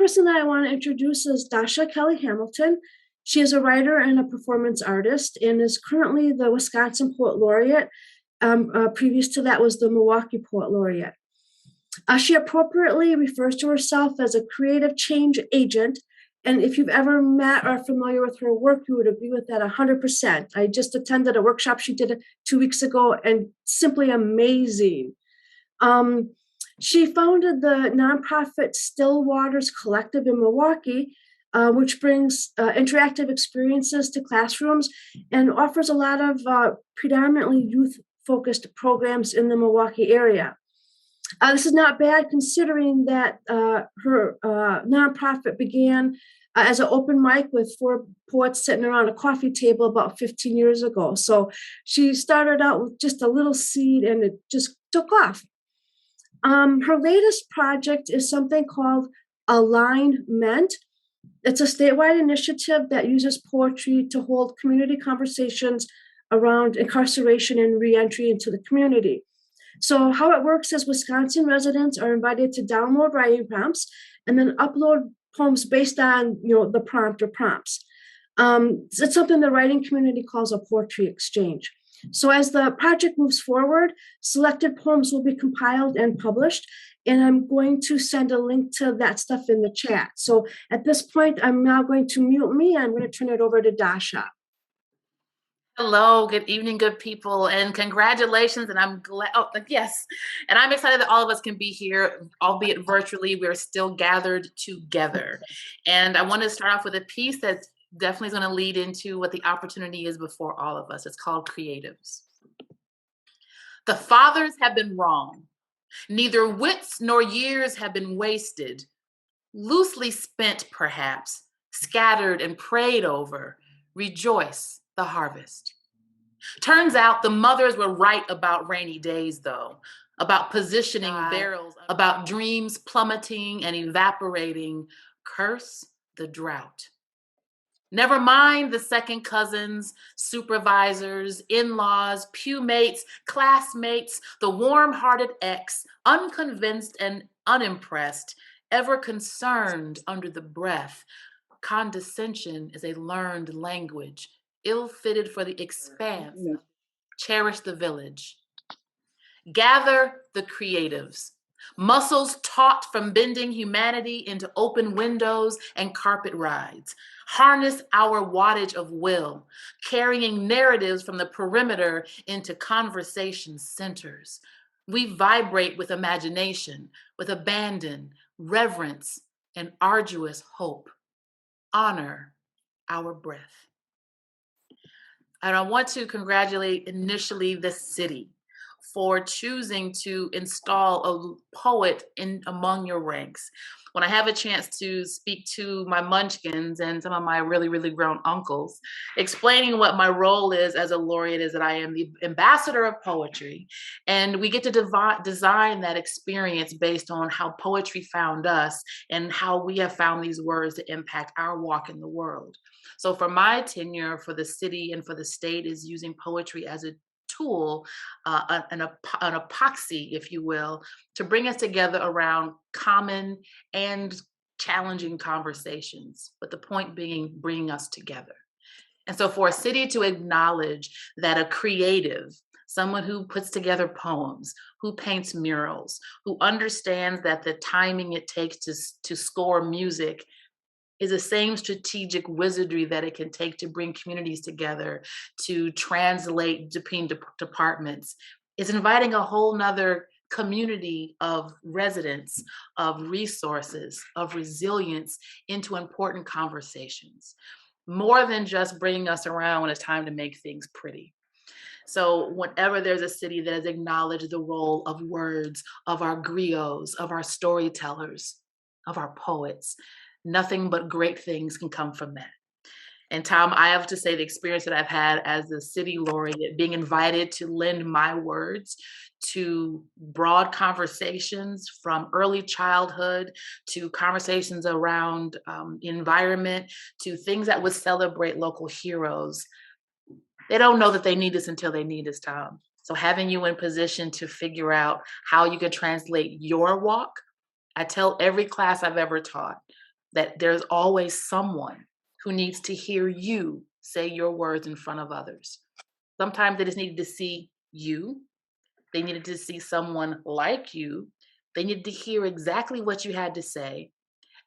person that I want to introduce is Dasha Kelly Hamilton. She is a writer and a performance artist and is currently the Wisconsin Poet Laureate. Previous to that was the Milwaukee Poet Laureate. She appropriately refers to herself as a creative change agent. And if you've ever met or are familiar with her work, you would agree with that 100%. I just attended a workshop she did 2 weeks ago, and simply amazing. She founded the nonprofit Still Waters Collective in Milwaukee, which brings interactive experiences to classrooms and offers a lot of predominantly youth-focused programs in the Milwaukee area. This is not bad considering that her nonprofit began as an open mic with 4 poets sitting around a coffee table about 15 years ago. So she started out with just a little seed and it just took off. Her latest project is something called Alignment. It's a statewide initiative that uses poetry to hold community conversations around incarceration and reentry into the community. So how it works is Wisconsin residents are invited to download writing prompts and then upload poems based on the prompt or prompts. It's something the writing community calls a poetry exchange. So as the project moves forward, selected poems will be compiled and published, and I'm going to send a link to that stuff in the chat. So at this point, I'm now going to mute me, and I'm going to turn it over to Dasha. Hello, good evening, good people, and congratulations. And I'm glad, yes. And I'm excited that all of us can be here, albeit virtually. We're still gathered together. And I want to start off with a piece that's definitely going to lead into what the opportunity is before all of us. It's called Creatives. The fathers have been wrong. Neither wits nor years have been wasted, loosely spent perhaps, scattered and prayed over. Rejoice the harvest. Turns out the mothers were right about rainy days, though, about positioning barrels, about dreams plummeting and evaporating. Curse the drought. Never mind the second cousins, supervisors, in-laws, pew mates, classmates, the warm-hearted ex, unconvinced and unimpressed, ever concerned under the breath. Condescension is a learned language, ill-fitted for the expanse. Cherish the village. Gather the creatives. Muscles taut from bending humanity into open windows and carpet rides. Harness our wattage of will, carrying narratives from the perimeter into conversation centers. We vibrate with imagination, with abandon, reverence, and arduous hope. Honor our breath. And I want to congratulate initially the city for choosing to install a poet in among your ranks. When I have a chance to speak to my munchkins and some of my really, really grown uncles, explaining what my role is as a laureate is that I am the ambassador of poetry. And we get to design that experience based on how poetry found us and how we have found these words to impact our walk in the world. So for my tenure for the city and for the state is using poetry as a tool, an epoxy, if you will, to bring us together around common and challenging conversations, but the point being bringing us together. And so for a city to acknowledge that a creative, someone who puts together poems, who paints murals, who understands that the timing it takes to score music is the same strategic wizardry that it can take to bring communities together, to translate between departments. It's inviting a whole nother community of residents, of resources, of resilience into important conversations. More than just bringing us around when it's time to make things pretty. So whenever there's a city that has acknowledged the role of words, of our griots, of our storytellers, of our poets, nothing but great things can come from that. And Tom, I have to say the experience that I've had as a city laureate, being invited to lend my words to broad conversations from early childhood to conversations around environment to things that would celebrate local heroes. They don't know that they need us until they need us, Tom. So having you in position to figure out how you can translate your walk, I tell every class I've ever taught, that there's always someone who needs to hear you say your words in front of others. Sometimes they just needed to see you. They needed to see someone like you. They needed to hear exactly what you had to say.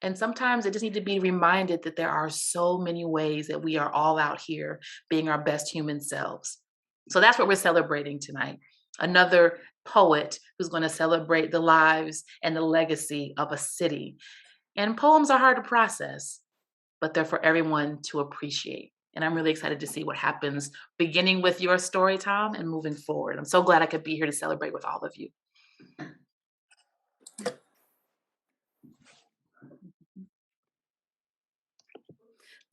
And sometimes they just need to be reminded that there are so many ways that we are all out here being our best human selves. So that's what we're celebrating tonight. Another poet who's going to celebrate the lives and the legacy of a city. And poems are hard to process, but they're for everyone to appreciate. And I'm really excited to see what happens, beginning with your story, Tom, and moving forward. I'm so glad I could be here to celebrate with all of you.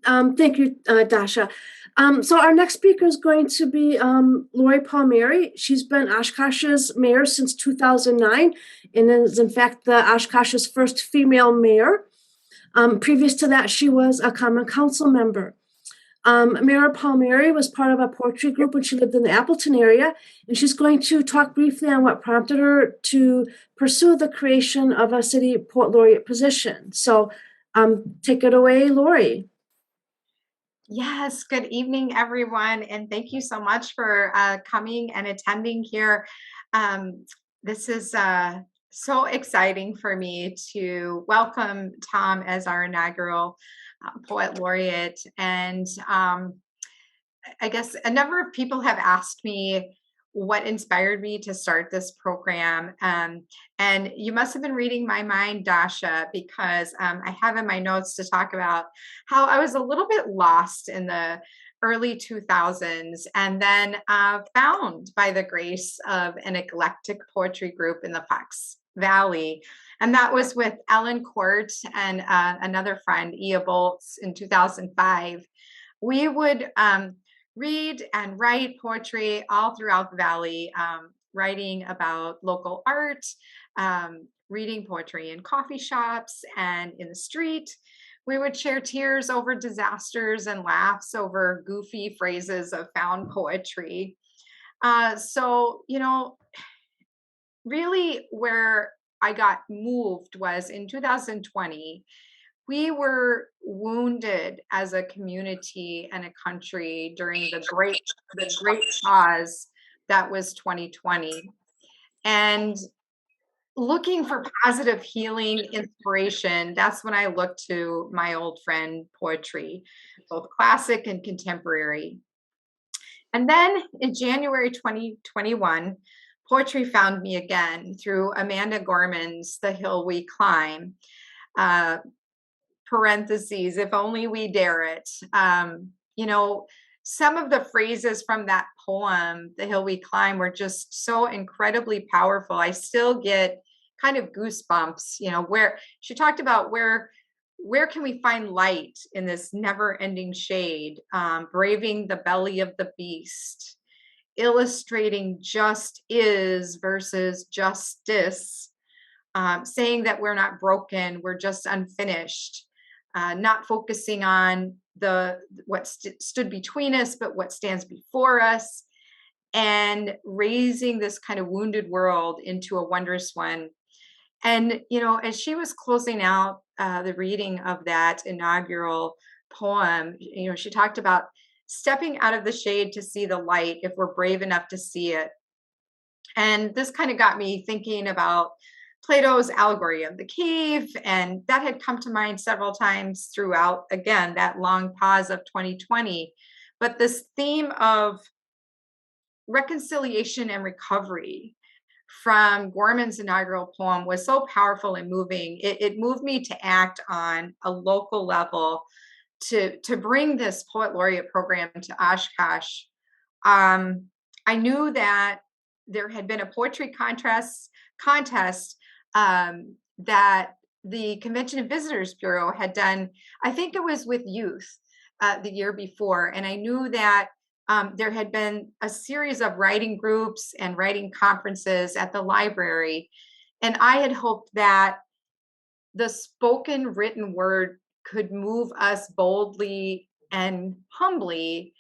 Thank you, Dasha. So our next speaker is going to be Lori Palmeri. She's been Oshkosh's mayor since 2009 and is in fact the Oshkosh's first female mayor. Previous to that, she was a common council member. Mayor Palmeri was part of a poetry group when she lived in the Appleton area, and she's going to talk briefly on what prompted her to pursue the creation of a city poet laureate position. So take it away, Lori. Yes, good evening, everyone, and thank you so much for coming and attending here. This is so exciting for me to welcome Tom as our inaugural Poet Laureate. And I guess a number of people have asked me what inspired me to start this program. And you must have been reading my mind, Dasha, because I have in my notes to talk about how I was a little bit lost in the early 2000s and then found by the grace of an eclectic poetry group in the Fox Valley. And that was with Ellen Court and another friend, Ia Boltz, in 2005. We would read and write poetry all throughout the valley, writing about local art, reading poetry in coffee shops and in the street. We would share tears over disasters and laughs over goofy phrases of found poetry. So, you know, really where I got moved was in 2020. We were wounded as a community and a country during the great pause that was 2020. And looking for positive healing inspiration, that's when I looked to my old friend poetry, both classic and contemporary. And then in January 2021, poetry found me again through Amanda Gorman's The Hill We Climb. Parentheses, if only we dare it. You know, some of the phrases from that poem, The Hill We Climb, were just so incredibly powerful. I still get kind of goosebumps, you know, where she talked about where can we find light in this never-ending shade, braving the belly of the beast, illustrating just is versus justice, saying that we're not broken, we're just unfinished. Not focusing on what stood between us, but what stands before us, and raising this kind of wounded world into a wondrous one. And, you know, as she was closing out the reading of that inaugural poem, you know, she talked about stepping out of the shade to see the light if we're brave enough to see it. And this kind of got me thinking about Plato's allegory of the cave, and that had come to mind several times throughout, again, that long pause of 2020. But this theme of reconciliation and recovery from Gorman's inaugural poem was so powerful and moving. It moved me to act on a local level to bring this Poet Laureate program to Oshkosh. I knew that there had been a poetry contest that the Convention and Visitors Bureau had done. I think it was with youth the year before. And I knew that there had been a series of writing groups and writing conferences at the library. And I had hoped that the spoken written word could move us boldly and humbly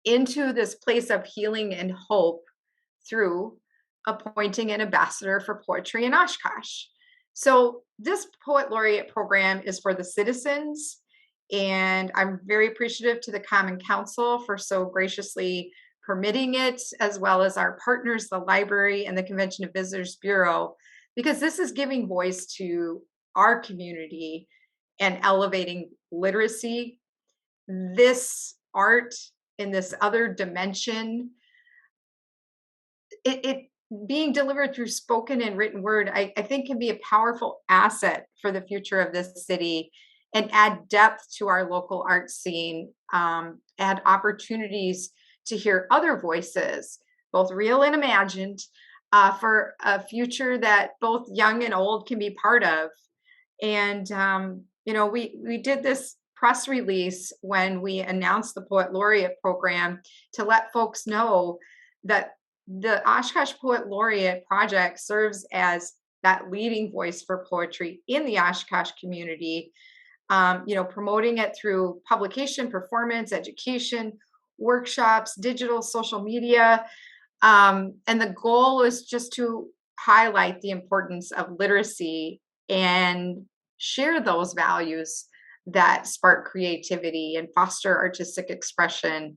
into this place of healing and hope through appointing an ambassador for poetry in Oshkosh. So this Poet Laureate program is for the citizens, and I'm very appreciative to the Common Council for so graciously permitting it, as well as our partners, the library and the Convention and Visitors Bureau, because this is giving voice to our community and elevating literacy. This art in this other dimension, it being delivered through spoken and written word, I think can be a powerful asset for the future of this city and add depth to our local art scene, add opportunities to hear other voices, both real and imagined, for a future that both young and old can be part of. And we did this press release when we announced the Poet Laureate program to let folks know that the Oshkosh Poet Laureate project serves as that leading voice for poetry in the Oshkosh community, promoting it through publication, performance, education, workshops, digital, social media. And the goal is just to highlight the importance of literacy and share those values that spark creativity and foster artistic expression.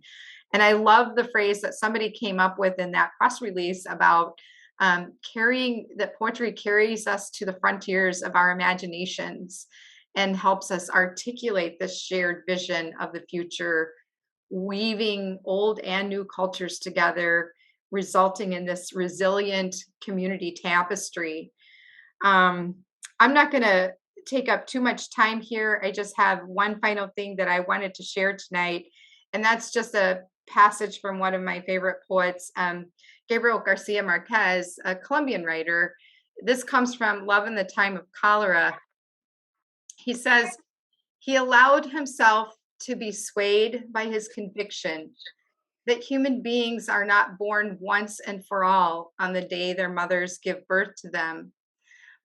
And I love the phrase that somebody came up with in that press release about carrying that poetry carries us to the frontiers of our imaginations and helps us articulate this shared vision of the future, weaving old and new cultures together, resulting in this resilient community tapestry. I'm not going to take up too much time here. I just have one final thing that I wanted to share tonight, and that's just a passage from one of my favorite poets, Gabriel Garcia Marquez, a Colombian writer. This comes from Love in the Time of Cholera. He says, he allowed himself to be swayed by his conviction that human beings are not born once and for all on the day their mothers give birth to them,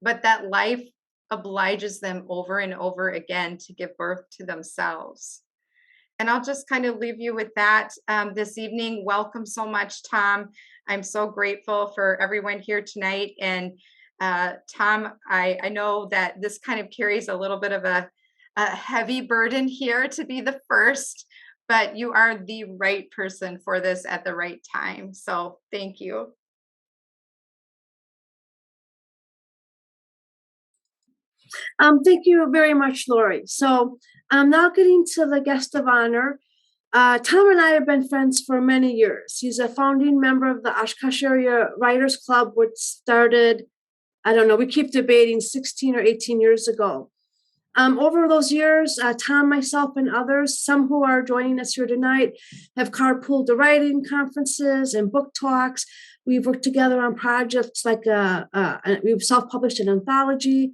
but that life obliges them over and over again to give birth to themselves. And I'll just kind of leave you with that this evening. Welcome so much, Tom. I'm so grateful for everyone here tonight. And Tom, I know that this kind of carries a little bit of a heavy burden here to be the first, but you are the right person for this at the right time. So thank you. Thank you very much, Lori. So I'm now getting to the guest of honor. Tom and I have been friends for many years. He's a founding member of the Oshkosh Area Writers Club, which started, I don't know, we keep debating 16 or 18 years ago. Over those years, Tom, myself, and others, some who are joining us here tonight, have carpooled to writing conferences and book talks. We've worked together on projects like we've self-published an anthology.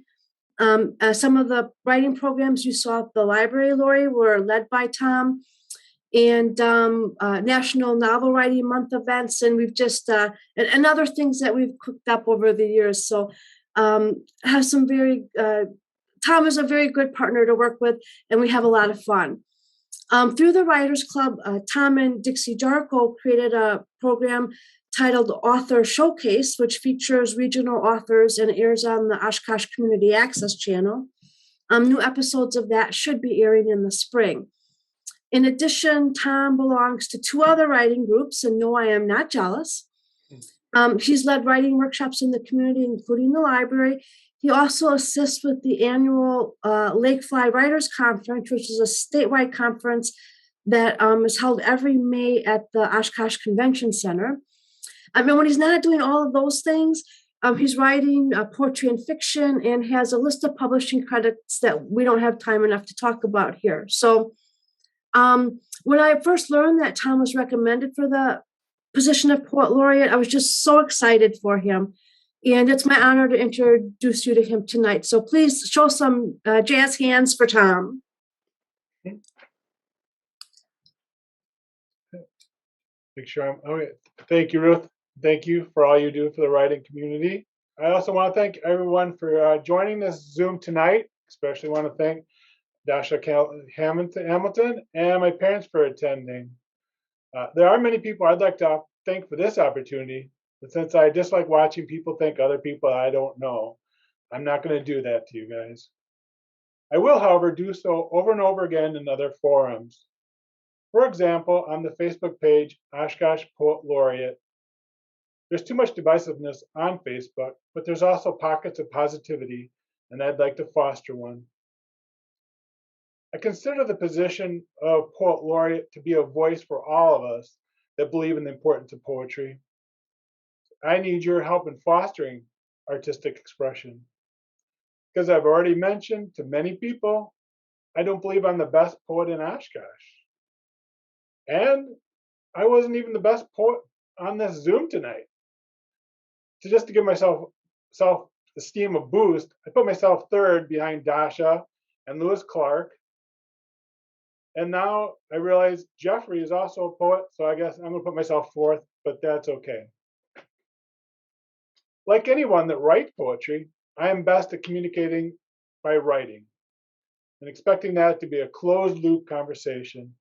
Some of the writing programs you saw at the library, Lori, were led by Tom, and National Novel Writing Month events, and we've just and other things that we've cooked up over the years. So have some very Tom is a very good partner to work with, and we have a lot of fun. Through the Writers Club, Tom and Dixie Jarko created a program titled Author Showcase, which features regional authors and airs on the Oshkosh Community Access Channel. New episodes of that should be airing in the spring. In addition, Tom belongs to two other writing groups, and no, I am not jealous. He's led writing workshops in the community, including the library. He also assists with the annual Lake Fly Writers Conference, which is a statewide conference that is held every May at the Oshkosh Convention Center. I mean, when he's not doing all of those things, he's writing poetry and fiction and has a list of publishing credits that we don't have time enough to talk about here. So when I first learned that Tom was recommended for the position of Poet Laureate, I was just so excited for him. And it's my honor to introduce you to him tonight. So please show some jazz hands for Tom. Make sure I'm, okay. Thank you, Ruth. Thank you for all you do for the writing community. I also want to thank everyone for joining this Zoom tonight. Especially want to thank Dasha Kelly Hamilton and my parents for attending. There are many people I'd like to thank for this opportunity, but since I dislike watching people thank other people I don't know, I'm not going to do that to you guys. I will, however, do so over and over again in other forums. For example, on the Facebook page Oshkosh Poet Laureate, there's too much divisiveness on Facebook, but there's also pockets of positivity, and I'd like to foster one. I consider the position of Poet Laureate to be a voice for all of us that believe in the importance of poetry. I need your help in fostering artistic expression. Because I've already mentioned to many people, I don't believe I'm the best poet in Oshkosh. And I wasn't even the best poet on this Zoom tonight. So just to give myself self-esteem a boost, I put myself third behind Dasha and Lewis Clark. And now I realize Jeffrey is also a poet, so I guess I'm gonna put myself fourth, but that's okay. Like anyone that writes poetry, I am best at communicating by writing and expecting that to be a closed loop conversation.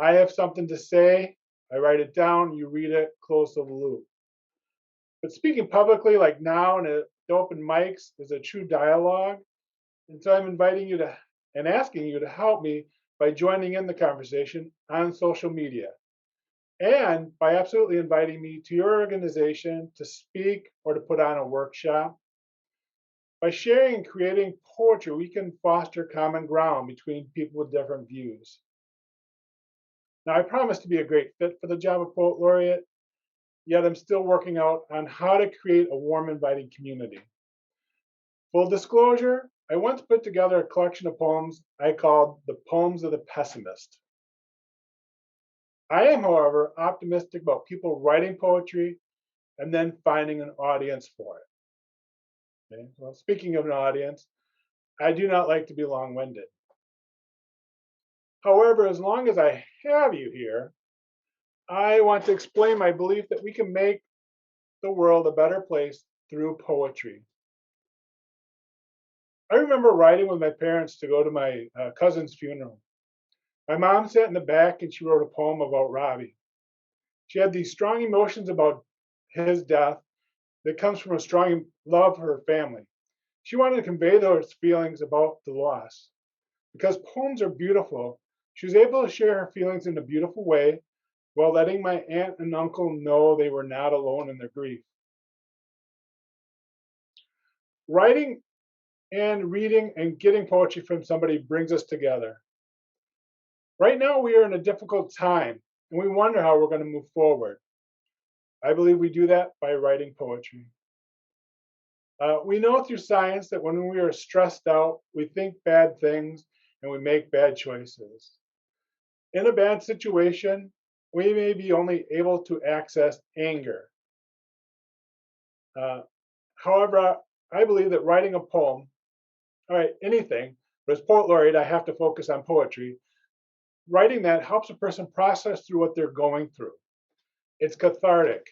I have something to say, I write it down, you read it, close the loop. But speaking publicly, like now and at the open mics, is a true dialogue. And so I'm inviting you to and asking you to help me by joining in the conversation on social media. And by absolutely inviting me to your organization to speak or to put on a workshop. By sharing and creating poetry, we can foster common ground between people with different views. Now, I promise to be a great fit for the job of Poet Laureate, yet I'm still working out on how to create a warm, inviting community. Full disclosure, I once put together a collection of poems I called The Poems of the Pessimist. I am, however, optimistic about people writing poetry and then finding an audience for it. Okay? Well, speaking of an audience, I do not like to be long-winded. However, as long as I have you here, I want to explain my belief that we can make the world a better place through poetry. I remember riding with my parents to go to my cousin's funeral. My mom sat in the back and she wrote a poem about Robbie. She had these strong emotions about his death that comes from a strong love for her family. She wanted to convey those feelings about the loss. Because poems are beautiful, she was able to share her feelings in a beautiful way while letting my aunt and uncle know they were not alone in their grief. Writing and reading and getting poetry from somebody brings us together. Right now, we are in a difficult time, and we wonder how we're going to move forward. I believe we do that by writing poetry. We know through science that when we are stressed out, we think bad things and we make bad choices. In a bad situation, we may be only able to access anger. However, I believe that writing a poem, all right, anything, but as Poet Laureate, I have to focus on poetry. Writing that helps a person process through what they're going through. It's cathartic.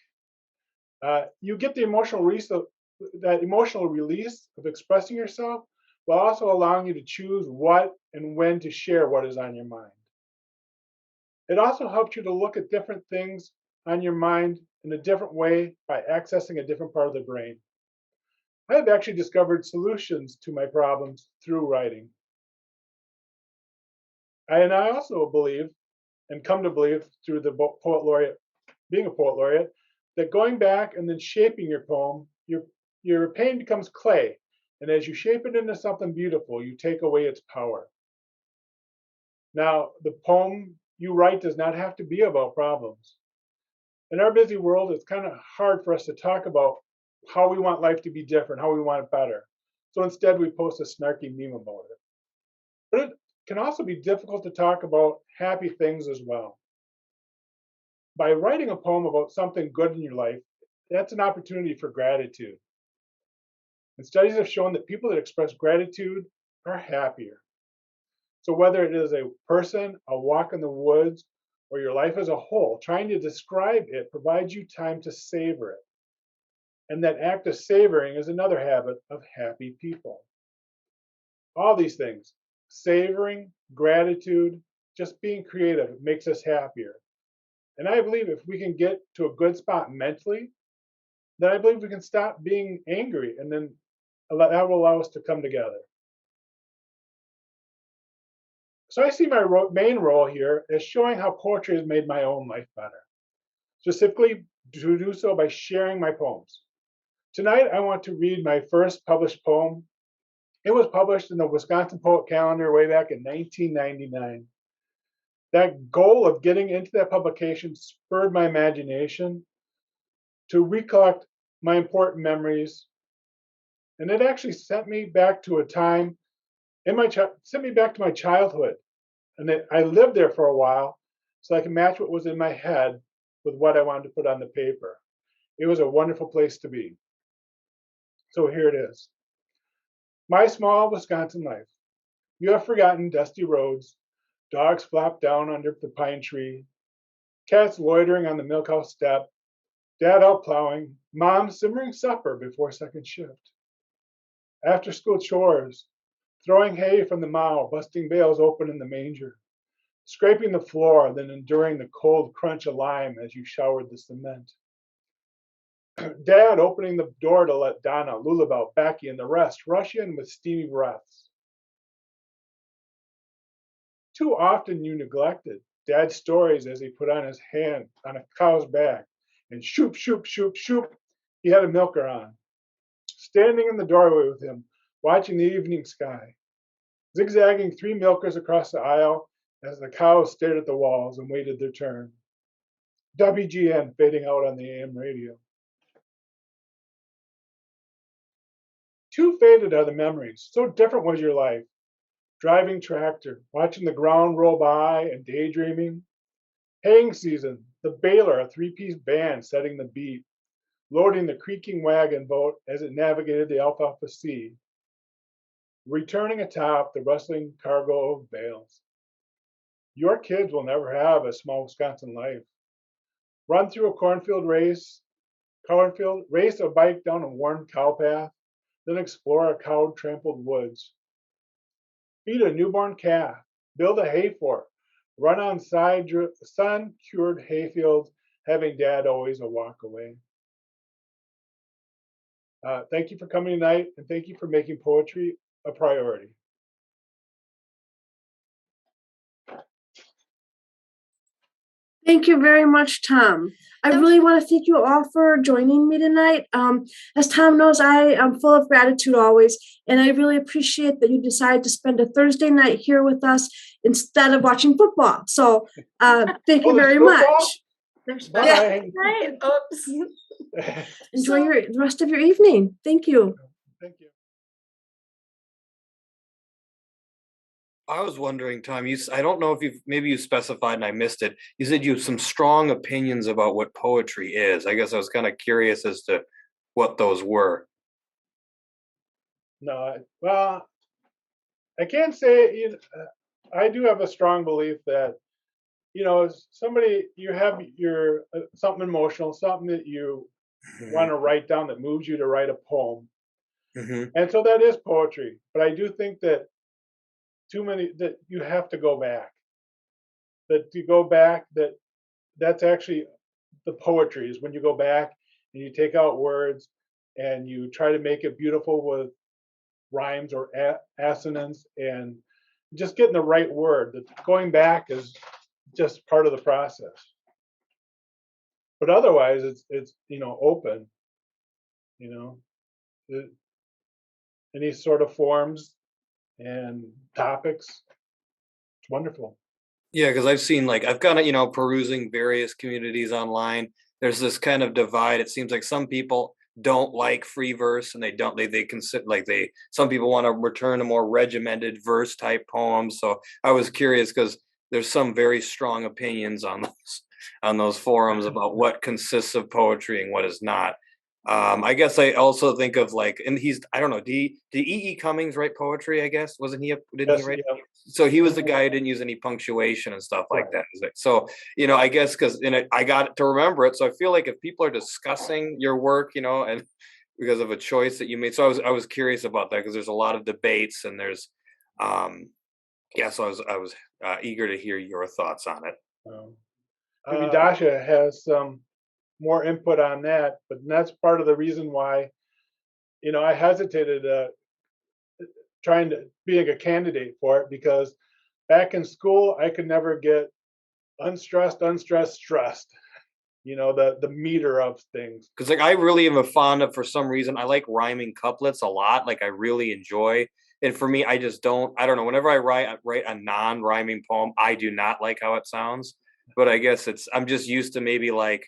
You get the emotional release of expressing yourself, while also allowing you to choose what and when to share what is on your mind. It also helps you to look at different things on your mind in a different way by accessing a different part of the brain. I have actually discovered solutions to my problems through writing. And I also believe, and come to believe through the Poet Laureate, being a Poet Laureate, that going back and then shaping your poem, your pain becomes clay. And as you shape it into something beautiful, you take away its power. Now, the poem you write does not have to be about problems. In our busy world, it's kind of hard for us to talk about how we want life to be different, how we want it better. So instead, we post a snarky meme about it. But it can also be difficult to talk about happy things as well. By writing a poem about something good in your life, that's an opportunity for gratitude. And studies have shown that people that express gratitude are happier. So whether it is a person, a walk in the woods, or your life as a whole, trying to describe it provides you time to savor it. And that act of savoring is another habit of happy people. All these things, savoring, gratitude, just being creative, makes us happier. And I believe if we can get to a good spot mentally, then I believe we can stop being angry and then that will allow us to come together. So I see my main role here as showing how poetry has made my own life better, specifically to do so by sharing my poems. Tonight, I want to read my first published poem. It was published in the Wisconsin Poet Calendar way back in 1999. That goal of getting into that publication spurred my imagination to recollect my important memories, and it actually sent me back to a time sent me back to my childhood, and I lived there for a while, so I can match what was in my head with what I wanted to put on the paper. It was a wonderful place to be. So here it is. My small Wisconsin life. You have forgotten dusty roads, dogs flop down under the pine tree, cats loitering on the milkhouse step, dad out plowing, mom simmering supper before second shift. After school chores, throwing hay from the mow, busting bales open in the manger, scraping the floor, then enduring the cold crunch of lime as you showered the cement. Dad opening the door to let Donna, Lulabelle, Becky, and the rest rush in with steamy breaths. Too often you neglected Dad's stories as he put on his hand on a cow's back and shoop, shoop, shoop, shoop, he had a milker on. Standing in the doorway with him, watching the evening sky, zigzagging 3 milkers across the aisle as the cows stared at the walls and waited their turn. WGN fading out on the AM radio. Too faded are the memories, so different was your life. Driving tractor, watching the ground roll by and daydreaming. Haying season, the baler, a 3-piece band setting the beat, loading the creaking wagon boat as it navigated the alfalfa sea. Returning atop the rustling cargo of bales. Your kids will never have a small Wisconsin life. Run through a cornfield, race a bike down a worn cow path, then explore a cow-trampled woods. Feed a newborn calf, build a hay fort, run on sun-cured hayfields, having dad always a walk away. Thank you for coming tonight, and thank you for making poetry a priority. Thank you very much, Tom. I really want to thank you all for joining me tonight. As Tom knows, I am full of gratitude always, and I really appreciate that you decided to spend a Thursday night here with us instead of watching football. So thank you very much. Bye. Right. Oops. Enjoy the rest of your evening. Thank you. Thank you. I was wondering, Tom, I don't know if maybe you specified and I missed it. You said you have some strong opinions about what poetry is. I guess I was kind of curious as to what those were. No, well, I can't say, I do have a strong belief that, somebody, you have your something emotional, something that you want to write down that moves you to write a poem. And so that is poetry. But I do think that that you have to go back. That's actually the poetry, is when you go back and you take out words and you try to make it beautiful with rhymes or assonance and just getting the right word. That going back is just part of the process. But otherwise it's open, any sort of forms and topics. It's wonderful. Yeah, because I've seen I've kind of, perusing various communities online. There's this kind of divide. It seems like some people don't like free verse and they consider some people want to return to more regimented verse type poems. So I was curious because there's some very strong opinions on those forums about what consists of poetry and what is not. I guess I also think of and I don't know, did E.E. Cummings write poetry, I guess? Didn't he write? Yeah. So he was the guy who didn't use any punctuation and stuff like that. So, I guess because I got to remember it. So I feel like if people are discussing your work, and because of a choice that you made. So I was curious about that because there's a lot of debates and there's, so I was eager to hear your thoughts on it. Maybe Dasha has some more input on that, but that's part of the reason why I hesitated trying to being a candidate for it because back in school I could never get unstressed, stressed. The meter of things. Because like I really am a fond of, for some reason, I like rhyming couplets a lot. Like I really enjoy. And for me, I just don't. I don't know. Whenever I write a non-rhyming poem, I do not like how it sounds. But I guess I'm just used to maybe like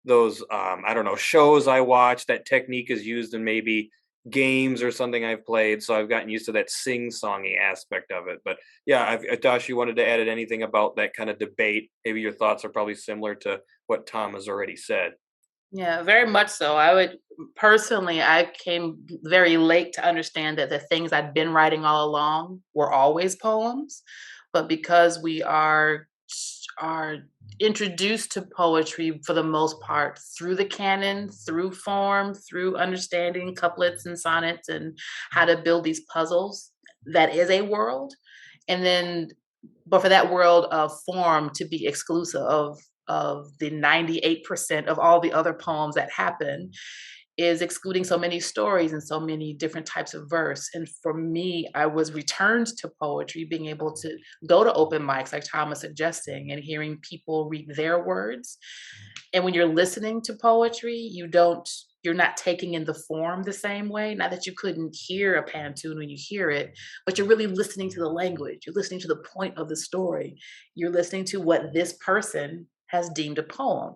those I don't know, shows I watch. That technique is used in maybe games or something I've played. So I've gotten used to that sing-songy aspect of it. But yeah, Dash, you wanted to add anything about that kind of debate? Maybe your thoughts are probably similar to what Tom has already said. Yeah, very much so. I came very late to understand that the things I'd been writing all along were always poems. But because we are introduced to poetry for the most part through the canon, through form, through understanding couplets and sonnets and how to build these puzzles, that is a world. And then, but for that world of form to be exclusive of the 98% of all the other poems that happen is excluding so many stories and so many different types of verse. And for me, I was returned to poetry, being able to go to open mics like Tom was suggesting and hearing people read their words. And when you're listening to poetry, you're not taking in the form the same way. Not that you couldn't hear a pantun when you hear it, but you're really listening to the language. You're listening to the point of the story. You're listening to what this person has deemed a poem.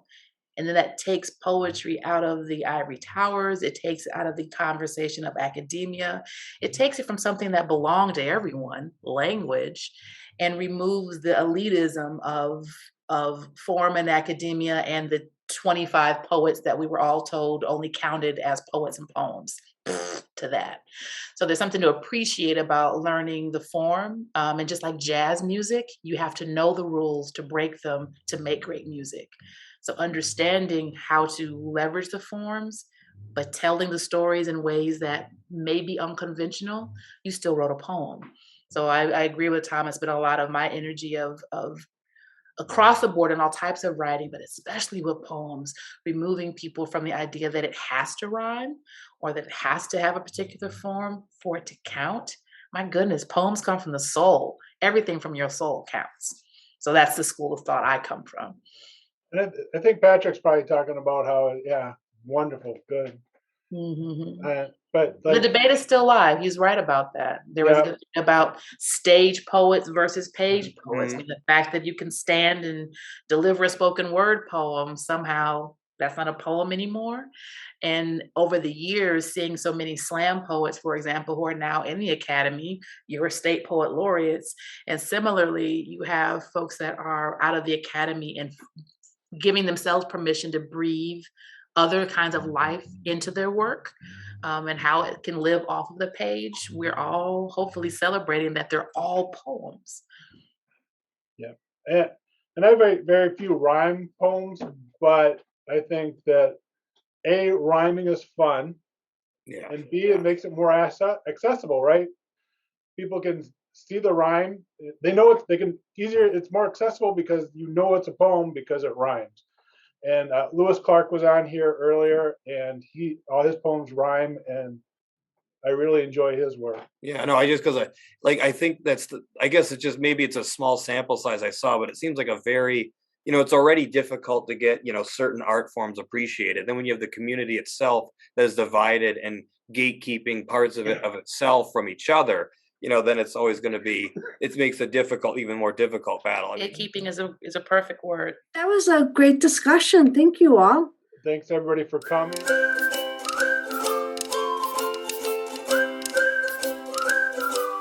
And then that takes poetry out of the ivory towers. It takes it out of the conversation of academia. It takes it from something that belonged to everyone, language, and removes the elitism of form and academia and the 25 poets that we were all told only counted as poets and poems to that. So there's something to appreciate about learning the form. And just like jazz music, you have to know the rules to break them to make great music. So understanding how to leverage the forms, but telling the stories in ways that may be unconventional, you still wrote a poem. So I agree with Tom. It's been a lot of my energy of across the board in all types of writing, but especially with poems, removing people from the idea that it has to rhyme or that it has to have a particular form for it to count. My goodness, poems come from the soul. Everything from your soul counts. So that's the school of thought I come from. And I think Patrick's probably talking about how, wonderful, good. Mm-hmm. But the debate is still live. He's right about that. There was a debate about stage poets versus page poets. I mean, the fact that you can stand and deliver a spoken word poem, somehow that's not a poem anymore. And over the years, seeing so many slam poets, for example, who are now in the academy, you're state poet laureates. And similarly, you have folks that are out of the academy and giving themselves permission to breathe other kinds of life into their work, and how it can live off of the page. We're all hopefully celebrating that they're all poems. Yeah, and I have very, very few rhyme poems, but I think that A, rhyming is fun, and B, it makes it more accessible, right? People can see the rhyme. They know it's more accessible because it's a poem because it rhymes. And Lewis Clark was on here earlier, and all his poems rhyme, and I really enjoy his work. Yeah, no, I just because I think I guess it's just maybe it's a small sample size I saw, but it seems like a very, it's already difficult to get, certain art forms appreciated. Then when you have the community itself that is divided and gatekeeping parts of it of itself from each other, then it's always going to be, it makes a even more difficult battle. Gatekeeping is a perfect word. That was a great discussion. Thank you all. Thanks everybody for coming.